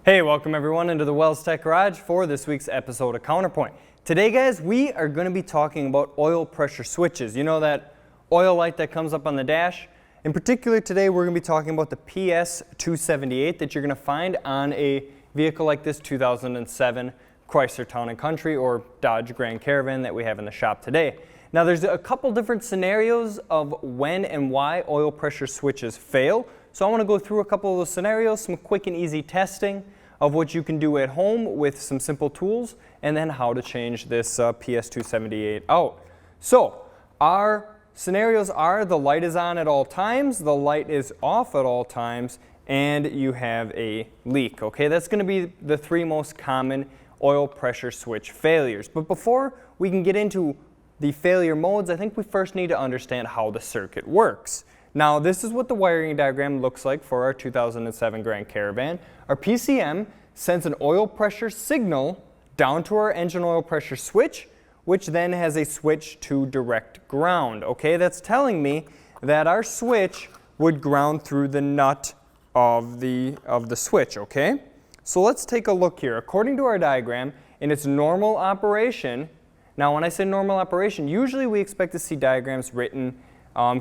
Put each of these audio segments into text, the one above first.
Hey, welcome everyone into the Wells Tech Garage for this week's episode of CounterPoint. Today, guys, we are going to be talking about oil pressure switches. You know that oil light that comes up on the dash? In particular, today we're going to be talking about the PS278 that you're going to find on a vehicle like this 2007 Chrysler Town & Country or Dodge Grand Caravan that we have in the shop today. Now, there's a couple different scenarios of when and why oil pressure switches fail. So I want to go through a couple of those scenarios, some quick and easy testing of what you can do at home with some simple tools, and then how to change this PS278 out. So our scenarios are the light is on at all times, the light is off at all times, and you have a leak. Okay, that's going to be the three most common oil pressure switch failures. But before we can get into the failure modes, I think we first need to understand how the circuit works. Now, this is what the wiring diagram looks like for our 2007 Grand Caravan. Our PCM sends an oil pressure signal down to our engine oil pressure switch, which then has a switch to direct ground. Okay, that's telling me that our switch would ground through the nut of the switch. Okay, so let's take a look here. According to our diagram, in its normal operation, now when I say normal operation, usually we expect to see diagrams written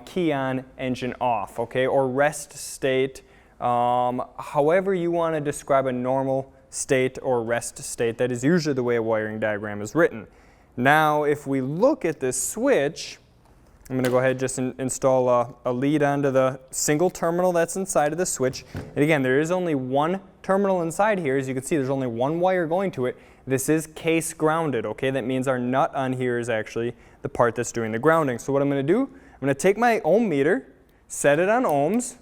key on, engine off, okay, or rest state, however you want to describe a normal state or rest state. That is usually the way a wiring diagram is written. Now, if we look at this switch, I'm going to go ahead and just install a lead onto the single terminal that's inside of the switch. And again, there is only one terminal inside here. As you can see, there's only one wire going to it. This is case grounded, okay? That means our nut on here is actually the part that's doing the grounding. So what I'm going to do, I'm going to take my ohm meter, set it on ohms,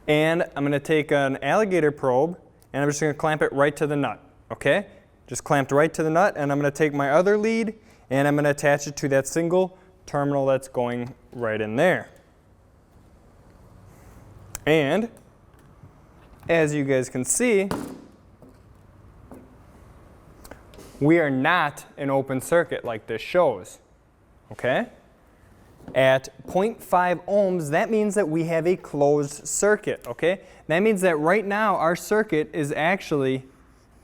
and I'm going to take an alligator probe, and I'm just going to clamp it right to the nut, okay? Just clamped right to the nut, and I'm going to take my other lead, and I'm going to attach it to that single terminal that's going right in there. And as you guys can see, we are not an open circuit like this shows, okay? At 0.5 ohms, that means that we have a closed circuit, okay? That means that right now our circuit is actually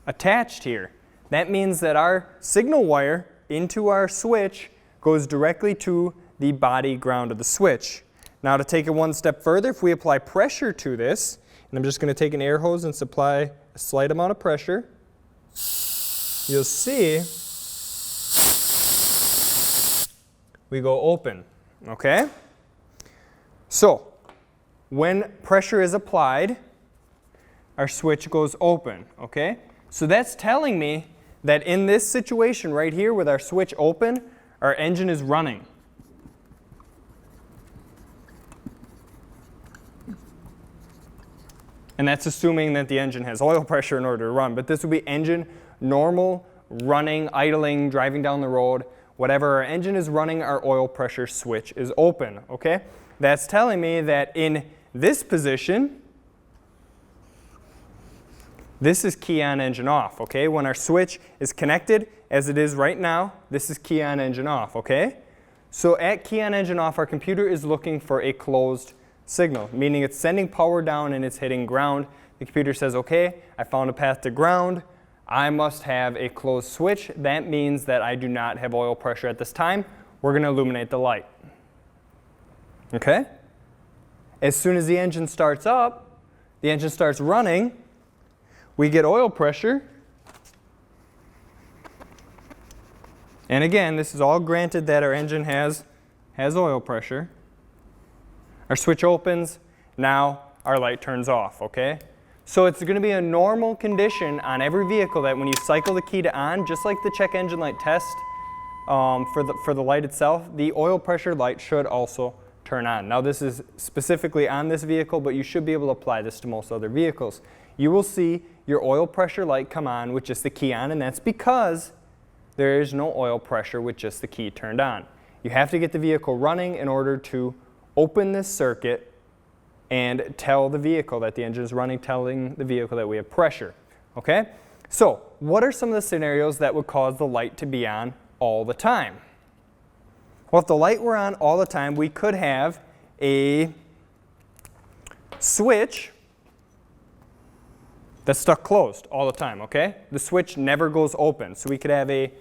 attached here. That means that our signal wire into our switch goes directly to the body ground of the switch. Now to take it one step further, if we apply pressure to this, and I'm just going to take an air hose and supply a slight amount of pressure, you'll see we go open, okay? So when pressure is applied, our switch goes open, okay? So that's telling me that in this situation right here with our switch open, our engine is running. And that's assuming that the engine has oil pressure in order to run. But this would be engine normal, running, idling, driving down the road. Whatever our engine is running, our oil pressure switch is open, okay? That's telling me that in this position, this is key on, engine off, okay? When our switch is connected, as it is right now, this is key on, engine off, okay? So at key on, engine off, our computer is looking for a closed signal, meaning it's sending power down and it's hitting ground. The computer says, okay, I found a path to ground. I must have a closed switch. That means that I do not have oil pressure at this time. We're going to illuminate the light. Okay? As soon as the engine starts up, the engine starts running, we get oil pressure. And again, this is all granted that our engine has oil pressure. Our switch opens. Now our light turns off, okay? So it's going to be a normal condition on every vehicle that when you cycle the key to on, just like the check engine light test for the light itself, the oil pressure light should also turn on. Now this is specifically on this vehicle, but you should be able to apply this to most other vehicles. You will see your oil pressure light come on with just the key on, and that's because there is no oil pressure with just the key turned on. You have to get the vehicle running in order to open this circuit and tell the vehicle that the engine is running, telling the vehicle that we have pressure, okay? So what are some of the scenarios that would cause the light to be on all the time? Well, if the light were on all the time, we could have a switch that's stuck closed all the time, okay? The switch never goes open. So we could have a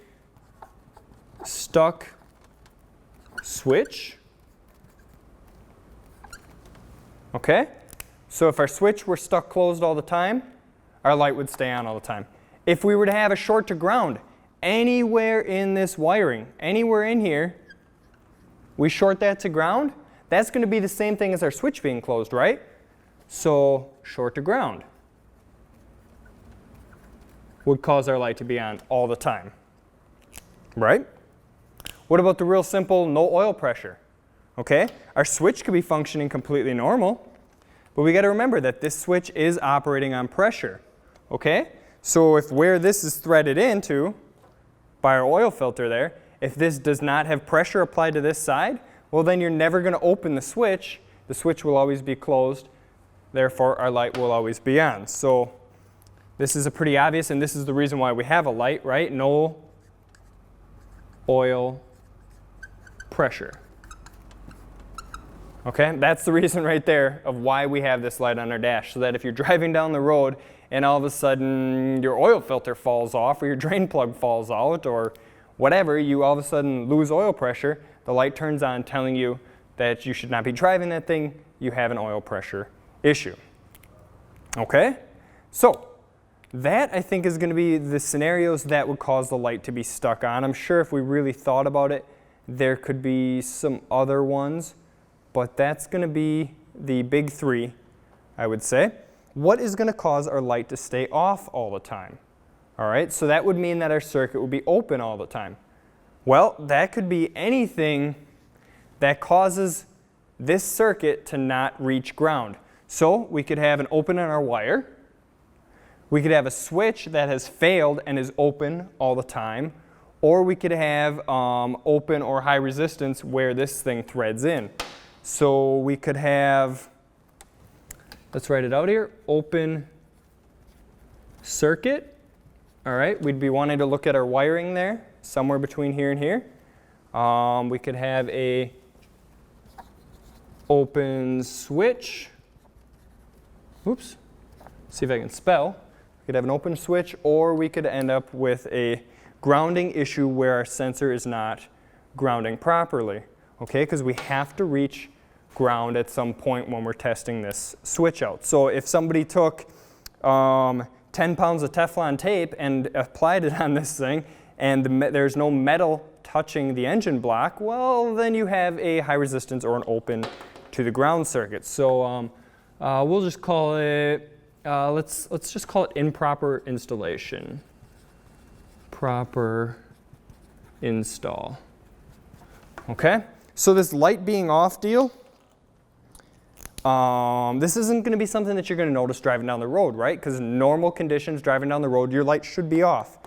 stuck switch. Okay? So if our switch were stuck closed all the time, our light would stay on all the time. If we were to have a short to ground anywhere in this wiring, anywhere in here, we short that to ground, that's going to be the same thing as our switch being closed, right? So short to ground would cause our light to be on all the time, right? What about the real simple no oil pressure? Okay, our switch could be functioning completely normal, but we got to remember that this switch is operating on pressure, okay? So if where this is threaded into by our oil filter there, if this does not have pressure applied to this side, well then you're never going to open the switch. The switch will always be closed, therefore our light will always be on. So this is a pretty obvious, and this is the reason why we have a light, right? No oil pressure. Okay, that's the reason right there of why we have this light on our dash, so that if you're driving down the road and all of a sudden your oil filter falls off or your drain plug falls out or whatever, you all of a sudden lose oil pressure, the light turns on telling you that you should not be driving that thing, you have an oil pressure issue. Okay, so that I think is going to be the scenarios that would cause the light to be stuck on. I'm sure if we really thought about it, there could be some other ones, but that's going to be the big three, I would say. What is going to cause our light to stay off all the time? All right, so that would mean that our circuit would be open all the time. Well, that could be anything that causes this circuit to not reach ground. So we could have an open in our wire. We could have a switch that has failed and is open all the time. Or we could have open or high resistance where this thing threads in. So we could have, let's write it out here, open circuit. All right, we'd be wanting to look at our wiring there, somewhere between here and here. We could have a open switch. Oops, see if I can spell. We could have an open switch, or we could end up with a grounding issue where our sensor is not grounding properly. Okay, because we have to reach ground at some point when we're testing this switch out. So if somebody took 10 pounds of Teflon tape and applied it on this thing and there's no metal touching the engine block, well then you have a high resistance or an open to the ground circuit. So we'll just call it, let's just call it improper installation. Proper install. Okay, so this light being off deal, this isn't going to be something that you're going to notice driving down the road, right? Because in normal conditions, driving down the road, your light should be off.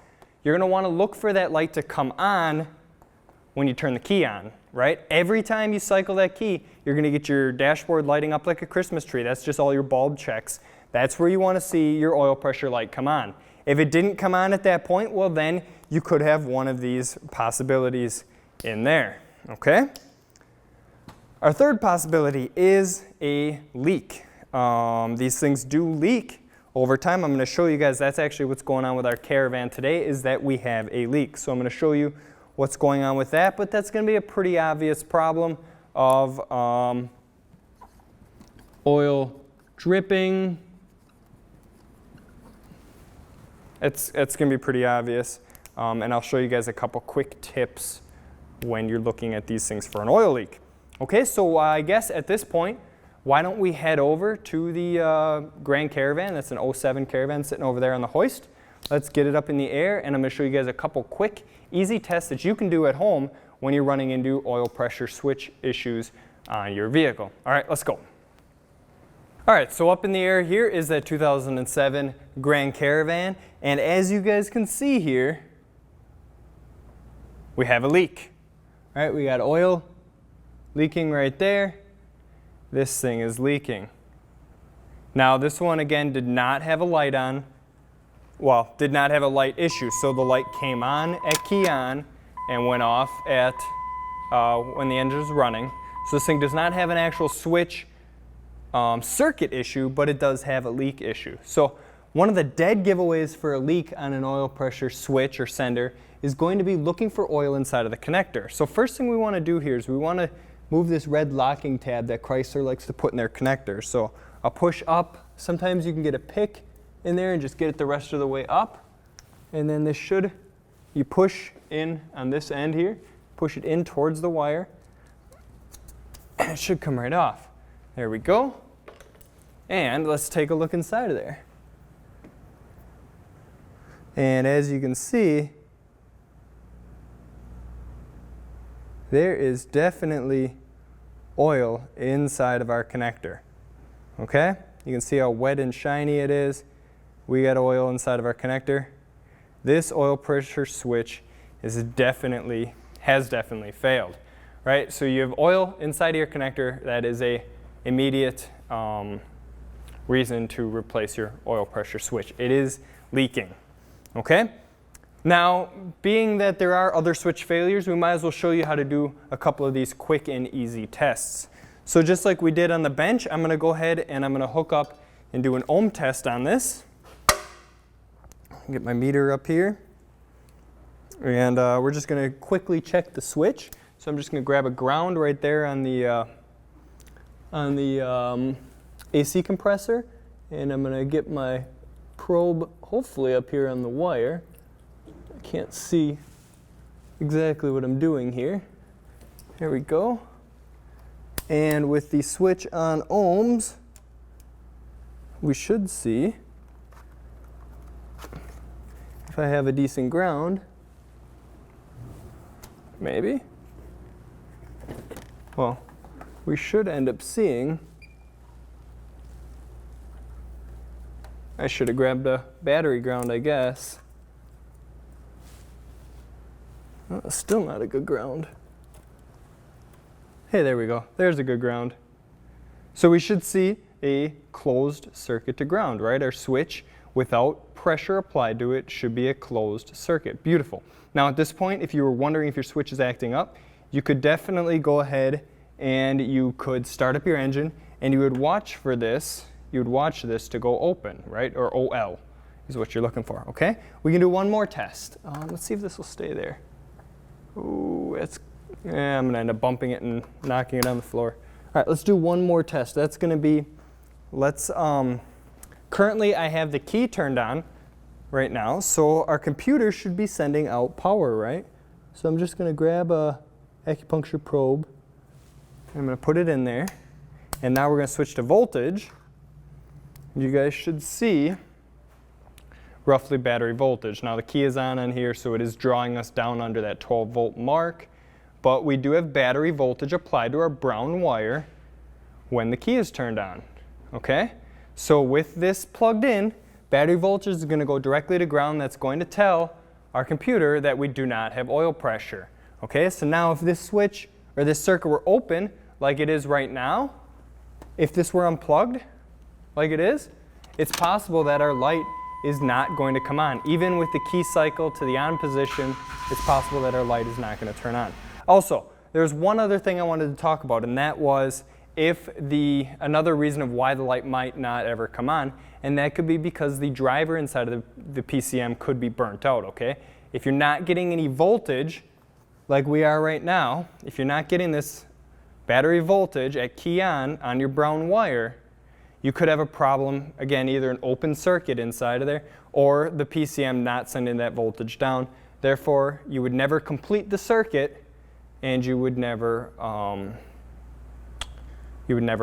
You're going to want to look for that light to come on when you turn the key on, right? Every time you cycle that key, you're going to get your dashboard lighting up like a Christmas tree. That's just all your bulb checks. That's where you want to see your oil pressure light come on. If it didn't come on at that point, well then you could have one of these possibilities in there, okay? Our third possibility is a leak. These things do leak over time. I'm going to show you guys that's actually what's going on with our Caravan today, is that we have a leak. So I'm going to show you what's going on with that, but that's going to be a pretty obvious problem of oil dripping. It's going to be pretty obvious, and I'll show you guys a couple quick tips when you're looking at these things for an oil leak. Okay, so I guess at this point, why don't we head over to the Grand Caravan. That's an 07 Caravan sitting over there on the hoist. Let's get it up in the air, and I'm going to show you guys a couple quick, easy tests that you can do at home when you're running into oil pressure switch issues on your vehicle. All right, let's go. All right, so up in the air here is that 2007 Grand Caravan, and as you guys can see here, we have a leak. All right, we got oil leaking right there. This thing is leaking. Now this one again did not have a light on, well, did not have a light issue, so the light came on at key on and went off at when the engine is running. So this thing does not have an actual switch circuit issue, but it does have a leak issue. So one of the dead giveaways for a leak on an oil pressure switch or sender is going to be looking for oil inside of the connector. So first thing we want to do here is we want to move this red locking tab that Chrysler likes to put in their connector. So I'll push up. Sometimes you can get a pick in there and just get it the rest of the way up. And then this should, you push in on this end here, push it in towards the wire, and it should come right off. There we go. And let's take a look inside of there. And as you can see, there is definitely oil inside of our connector. Okay? You can see how wet and shiny it is. We got oil inside of our connector. This oil pressure switch has definitely failed. Right? So you have oil inside of your connector. That is a immediate reason to replace your oil pressure switch. It is leaking. Okay? Now, being that there are other switch failures, we might as well show you how to do a couple of these quick and easy tests. So just like we did on the bench, I'm going to go ahead and I'm going to hook up and do an ohm test on this. Get my meter up here. And we're just going to quickly check the switch. So I'm just going to grab a ground right there on the AC compressor. And I'm going to get my probe hopefully up here on the wire. I can't see exactly what I'm doing here. There we go. And with the switch on ohms, we should see if I have a decent ground. Maybe. Well, we should end up seeing. I should have grabbed a battery ground, I guess. Oh, still not a good ground. Hey, there we go. There's a good ground. So we should see a closed circuit to ground, right? Our switch, without pressure applied to it, should be a closed circuit. Beautiful. Now at this point, if you were wondering if your switch is acting up, you could definitely go ahead and you could start up your engine and you would watch for this. You would watch this to go open, right? Or OL is what you're looking for, okay? We can do one more test. Let's see if this will stay there. Ooh, I'm going to end up bumping it and knocking it on the floor. All right, let's do one more test. That's going to be, currently I have the key turned on right now, so our computer should be sending out power, right? So I'm just going to grab a acupuncture probe. I'm going to put it in there, and now we're going to switch to voltage. You guys should see roughly battery voltage. Now the key is on here, so it is drawing us down under that 12 volt mark, but we do have battery voltage applied to our brown wire when the key is turned on, okay? So with this plugged in, battery voltage is going to go directly to ground. That's going to tell our computer that we do not have oil pressure, okay? So now if this switch or this circuit were open like it is right now, if this were unplugged like it is, it's possible that our light is not going to come on. Even with the key cycle to the on position, it's possible that our light is not going to turn on. Also, there's one other thing I wanted to talk about, and that was another reason of why the light might not ever come on, and that could be because the driver inside of the PCM could be burnt out, okay? If you're not getting any voltage, like we are right now, if you're not getting this battery voltage at key on your brown wire, you could have a problem, again, either an open circuit inside of there or the PCM not sending that voltage down. Therefore, you would never complete the circuit and you would never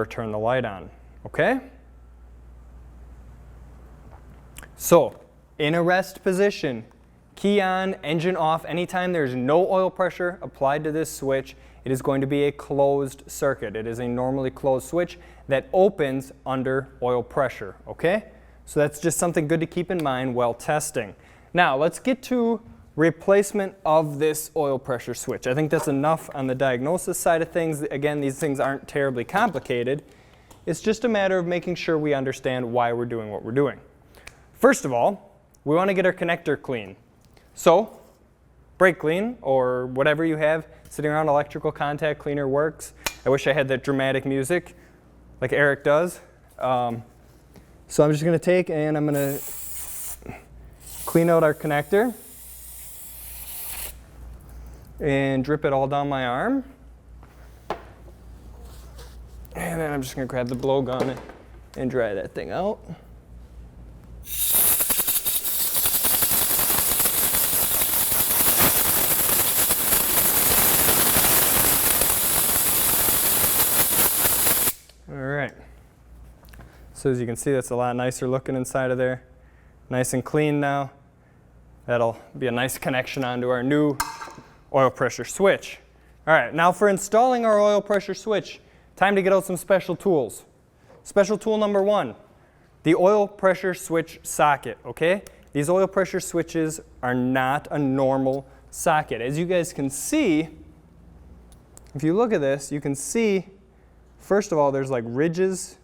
turn the light on, okay? So, in a rest position, key on, engine off, anytime there's no oil pressure applied to this switch, it is going to be a closed circuit. It is a normally closed switch that opens under oil pressure, okay? So that's just something good to keep in mind while testing. Now, let's get to replacement of this oil pressure switch. I think that's enough on the diagnosis side of things. Again, these things aren't terribly complicated. It's just a matter of making sure we understand why we're doing what we're doing. First of all, we want to get our connector clean. So, brake clean or whatever you have sitting around, electrical contact cleaner works. I wish I had that dramatic music like Eric does. So I'm just going to take and I'm going to clean out our connector and drip it all down my arm. And then I'm just gonna grab the blow gun and dry that thing out. All right. So as you can see, that's a lot nicer looking inside of there. Nice and clean now. That'll be a nice connection onto our new oil pressure switch. All right, now for installing our oil pressure switch, time to get out some special tools. Special tool number 1, the oil pressure switch socket, okay? These oil pressure switches are not a normal socket. As you guys can see, if you look at this, you can see, first of all, there's like ridges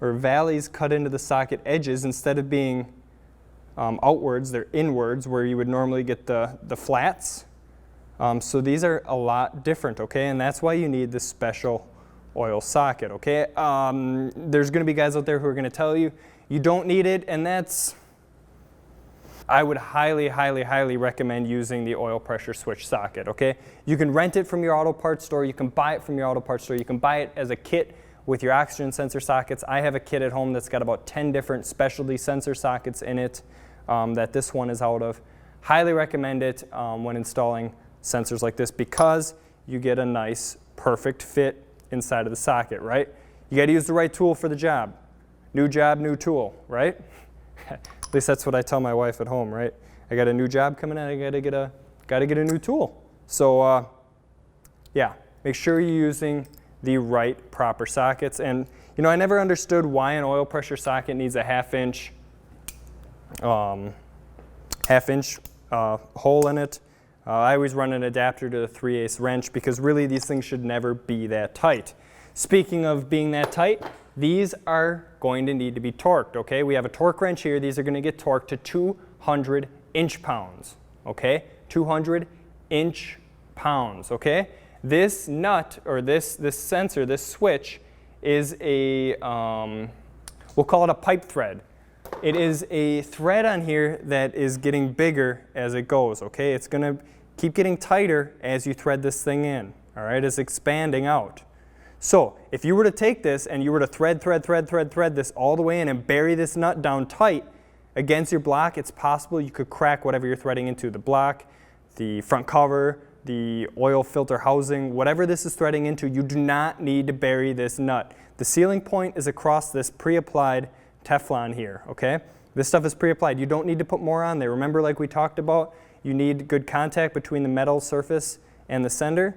or valleys cut into the socket edges. Instead of being outwards, they're inwards, where you would normally get the flats. So these are a lot different, okay? And that's why you need this special oil socket, okay? There's gonna be guys out there who are gonna tell you you don't need it, and I would highly, highly, highly recommend using the oil pressure switch socket, okay? You can rent it from your auto parts store, you can buy it from your auto parts store, you can buy it as a kit with your oxygen sensor sockets. I have a kit at home that's got about 10 different specialty sensor sockets in it that this one is out of. Highly recommend it when installing sensors like this, because you get a nice, perfect fit inside of the socket, right? You gotta use the right tool for the job. New job, new tool, right? At least that's what I tell my wife at home, right? I got a new job coming in, I gotta get a new tool. So yeah, make sure you're using the right proper sockets. And you know, I never understood why an oil pressure socket needs a half-inch hole in it. I always run an adapter to the 3/8 wrench, because really these things should never be that tight. Speaking of being that tight, these are going to need to be torqued, okay? We have a torque wrench here. These are going to get torqued to 200 inch-pounds, okay? 200 inch-pounds, okay? This nut, or this sensor, this switch, is a, we'll call it a pipe thread. It is a thread on here that is getting bigger as it goes, okay? It's gonna keep getting tighter as you thread this thing in, all right? It's expanding out. So if you were to take this and you were to thread this all the way in and bury this nut down tight against your block, it's possible you could crack whatever you're threading into, the block, the front cover, the oil filter housing, whatever this is threading into. You do not need to bury this nut. The sealing point is across this pre-applied Teflon here, okay? This stuff is pre-applied. You don't need to put more on there. Remember, like we talked about, you need good contact between the metal surface and the sender,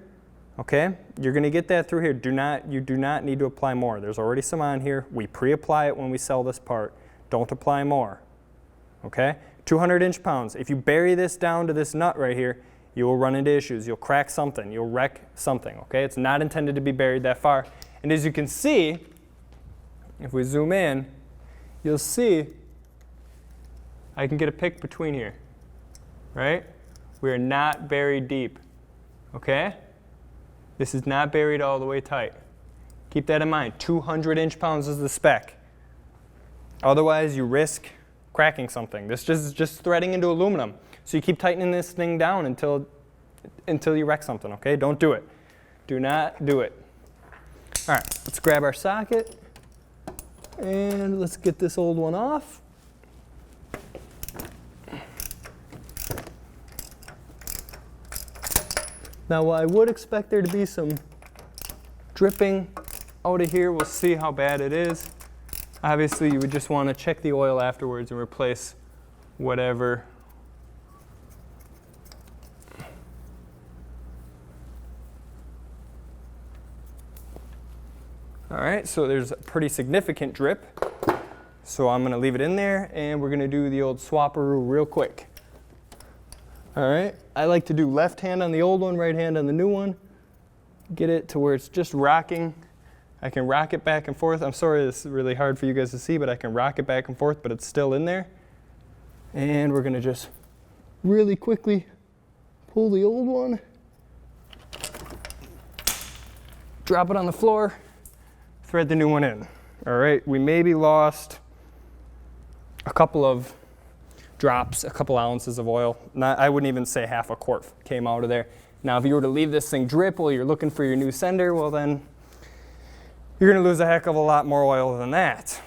okay? You're gonna get that through here. You do not need to apply more. There's already some on here. We pre-apply it when we sell this part. Don't apply more, okay? 200 inch-pounds. If you bury this down to this nut right here, you will run into issues. You'll crack something. You'll wreck something, okay? It's not intended to be buried that far. And as you can see, if we zoom in, you'll see I can get a pick between here, right? We are not buried deep, okay? This is not buried all the way tight. Keep that in mind. 200 inch-pounds is the spec. Otherwise, you risk cracking something. This is just threading into aluminum. So you keep tightening this thing down until you wreck something, okay? Don't do it. Do not do it. All right, let's grab our socket and let's get this old one off. Now, I would expect there to be some dripping out of here. We'll see how bad it is. Obviously, you would just want to check the oil afterwards and replace whatever. All right, so there's a pretty significant drip. So I'm gonna leave it in there and we're gonna do the old swapperoo real quick. All right, I like to do left hand on the old one, right hand on the new one. Get it to where it's just rocking. I can rock it back and forth. I'm sorry this is really hard for you guys to see, but I can rock it back and forth, but it's still in there. And we're gonna just really quickly pull the old one, drop it on the floor, thread the new one in. All right, we maybe lost a couple of drops, a couple ounces of oil. I wouldn't even say half a quart came out of there. Now, if you were to leave this thing drip while you're looking for your new sender, well then, you're gonna lose a heck of a lot more oil than that.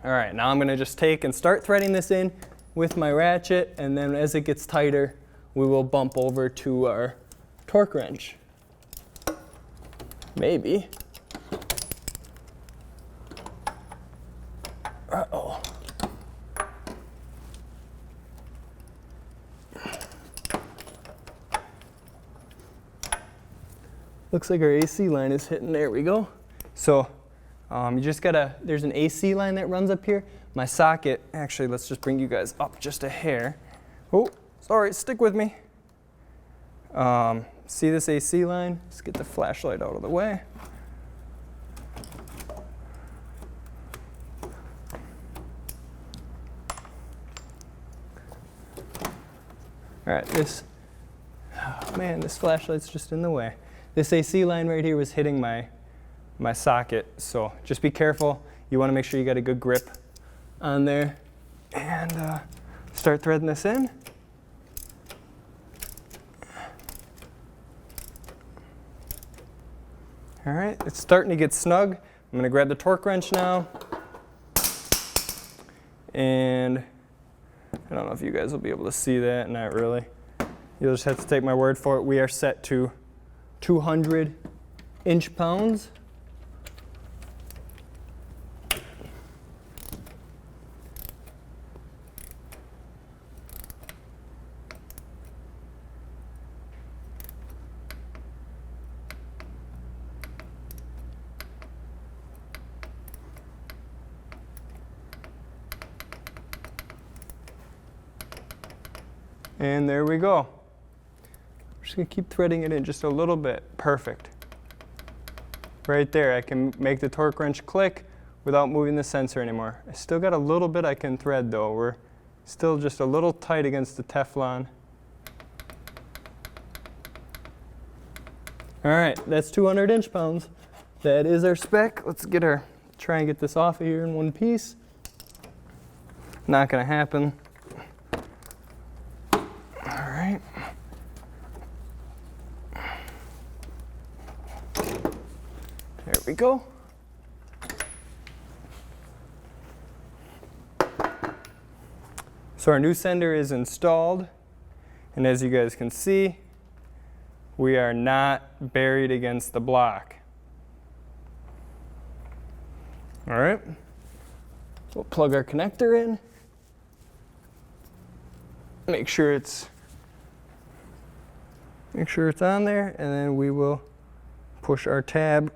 All right, now I'm gonna just take and start threading this in with my ratchet, and then as it gets tighter, we will bump over to our torque wrench. Maybe. Uh-oh. Looks like our AC line is hitting. There we go. So you just gotta, there's an AC line that runs up here. My socket, actually, let's just bring you guys up just a hair. Oh, sorry, stick with me. See this AC line? Let's get the flashlight out of the way. All right, oh man, this flashlight's just in the way. This AC line right here was hitting my socket, so just be careful. You want to make sure you got a good grip on there. And start threading this in. All right, it's starting to get snug. I'm going to grab the torque wrench now. And I don't know if you guys will be able to see that, not really. You'll just have to take my word for it. We are set to 200 inch-pounds. And there we go. We're just gonna keep threading it in just a little bit. Perfect. Right there, I can make the torque wrench click without moving the sensor anymore. I still got a little bit I can thread though. We're still just a little tight against the Teflon. All right, that's 200 inch-pounds. That is our spec. Let's try and get this off of here in one piece. Not gonna happen. There we go. So our new sender is installed, and as you guys can see, we are not buried against the block. All right, we'll plug our connector in, make sure it's on there, and then we will push our tab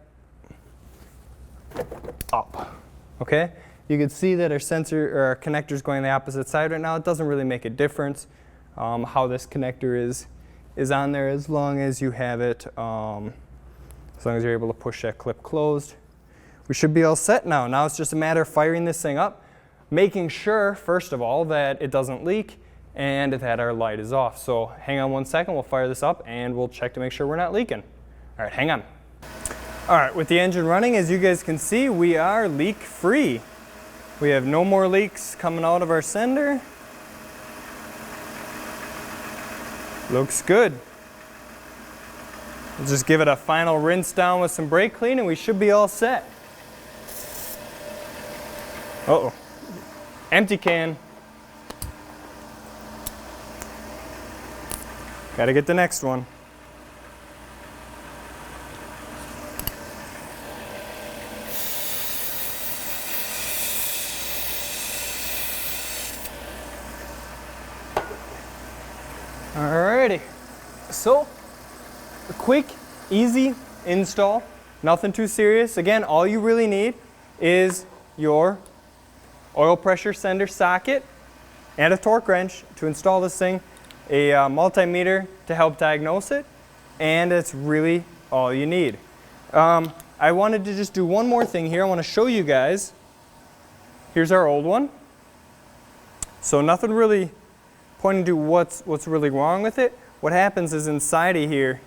up. Okay, you can see that our sensor or our connector is going the opposite side right now. It doesn't really make a difference how this connector is on there, as long as you have it, as long as you're able to push that clip closed. We should be all set now. Now it's just a matter of firing this thing up, making sure, first of all, that it doesn't leak and that our light is off. So hang on one second, we'll fire this up and we'll check to make sure we're not leaking. All right, hang on. All right, with the engine running, as you guys can see, we are leak-free. We have no more leaks coming out of our sender. Looks good. We'll just give it a final rinse down with some brake clean and we should be all set. Uh-oh, empty can. Gotta get the next one. Alrighty, so a quick, easy install, nothing too serious. Again, all you really need is your oil pressure sender socket and a torque wrench to install this thing, a multimeter to help diagnose it, and it's really all you need. I wanted to just do one more thing here. I want to show you guys. Here's our old one. So nothing really pointing to what's really wrong with it. What happens is inside of here,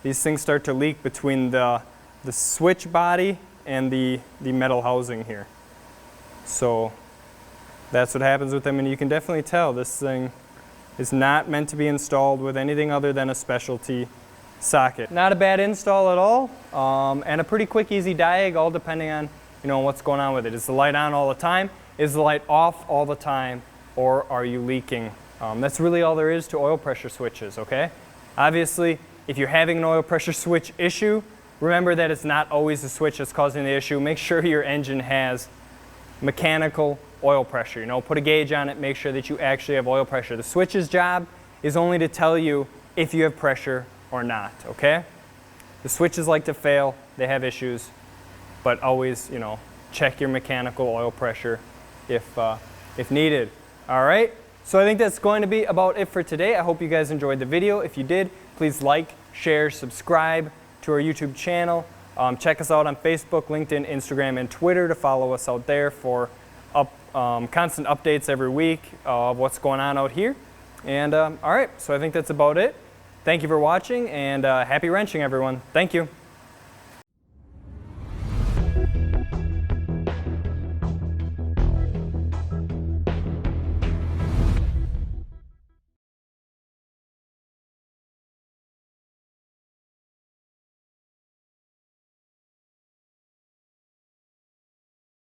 these things start to leak between the switch body and the metal housing here. So That's what happens with them, and you can definitely tell this thing is not meant to be installed with anything other than a specialty socket. Not a bad install at all, and a pretty quick, easy diag, all depending on what's going on with it. Is the light on all the time? Is the light off all the time? Or are you leaking? That's really all there is to oil pressure switches, okay? Obviously, if you're having an oil pressure switch issue, remember that it's not always the switch that's causing the issue. Make sure your engine has mechanical oil pressure. Put a gauge on it, make sure that you actually have oil pressure. The switch's job is only to tell you if you have pressure or not, okay? The switches like to fail, they have issues, but always, check your mechanical oil pressure if needed. All right, so I think that's going to be about it for today. I hope you guys enjoyed the video. If you did, please like, share, subscribe to our YouTube channel. Check us out on Facebook, LinkedIn, Instagram, and Twitter to follow us out there for constant updates every week of what's going on out here. And all right, so I think that's about it. Thank you for watching, and happy wrenching, everyone. Thank you.